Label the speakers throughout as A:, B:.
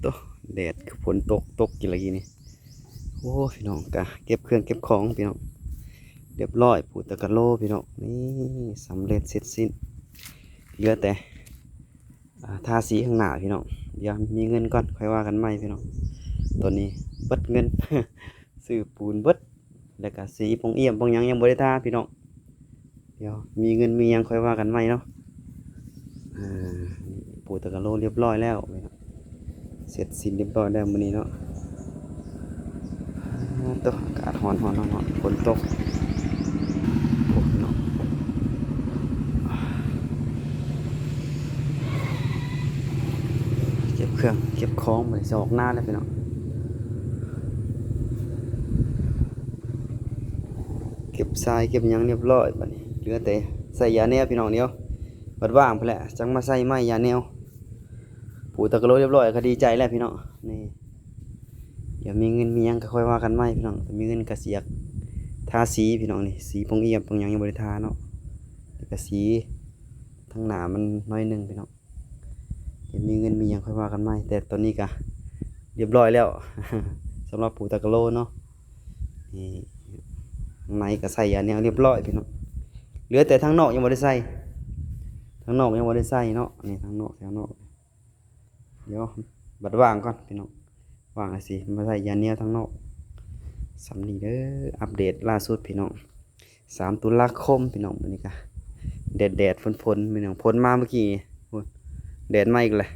A: ตัวแดดคือฝนตกกี่ละกี่นี่โอ้พี่น้องกะเก็บเครื่องเก็บของพี่น้องเรียบร้อยปูตะกะโลพี่น้องนี่สำเร็จเสร็จสิ้นเหลือแต่ทาสีข้างหน้าพี่น้องเดี๋ยวมีเงินก่อนค่อยว่ากันใหม่พี่น้องตอนนี้เบิดเงิน ซื้อปูนเบิดแล้วก็สีปงเอี่ยมปงหยังยังบ่ได้ทาพี่น้องเดี๋ยวมีเงินมีหยังค่อยว่ากันใหม่เนาะอ่าปูตะกะโลเรียบร้อยแล้วพี่น้องเสร็จสิ้นเรียบร้อยแล้วมื้อนี้เนาะตัวอากาศร้อนฝนตกโอ้เนาะเก็บเครื่องเก็บของไปจะออกหน้าแล้วพี่น้องเก็บทรายเก็บหยังเรียบร้อยบัดนี้เหลือแต่ใส่ยาแนวพี่น้องเดียวบัดว่างพุ่นแหละจังมาใส่ไม้ยาแนวปูตะกะโลเรียบร้อยก็ดีใจแล้วพี่น้องนี่เดี๋ยวมีเงินมีหยังก็ค่อยว่ากันใหม่พี่น้องแต่มีเงินก็เสียกทาสีพี่น้องนี่สีปงเอี่ยมปงหยังยังบ่ได้ทาเนาะแล้วก็สีทั้งหน้ามันน้อยหนึงพี่น้องเดี๋ยวมีเงินมีหยังค่อยว่ากันใหม่แต่ตอนนี้ก็เรียบร้อยแล้ว สำหรับปูตะกะโลเนาะนี่ข้างในก็ใส่ยาแนวเรียบร้อยพี่น้องเหลือแต่ทางนอกยังบ่ได้ใส่ทางนอกยังบ่ได้ใส่เนาะนี่ทางนอกแถวนอกเดี๋ยวบัดว่างก่อนพี่น้องว่างแล้วสิมาใส่ยาแนวทางนอกสำนีเด้ออัปเดตล่าสุดพี่น้อง3 ตุลาคมพี่น้องมื้อนี้ก็แดดฝนพี่น้องฝนมาเมื่อกี้โอ้ยแดดมาอีกเลย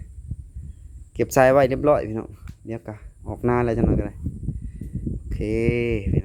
A: เก็บทรายไว้เรียบร้อยพี่น้องเดี๋ยวก็ออกหน้าแล้วจังหน่อยก็ได้โอเคพี่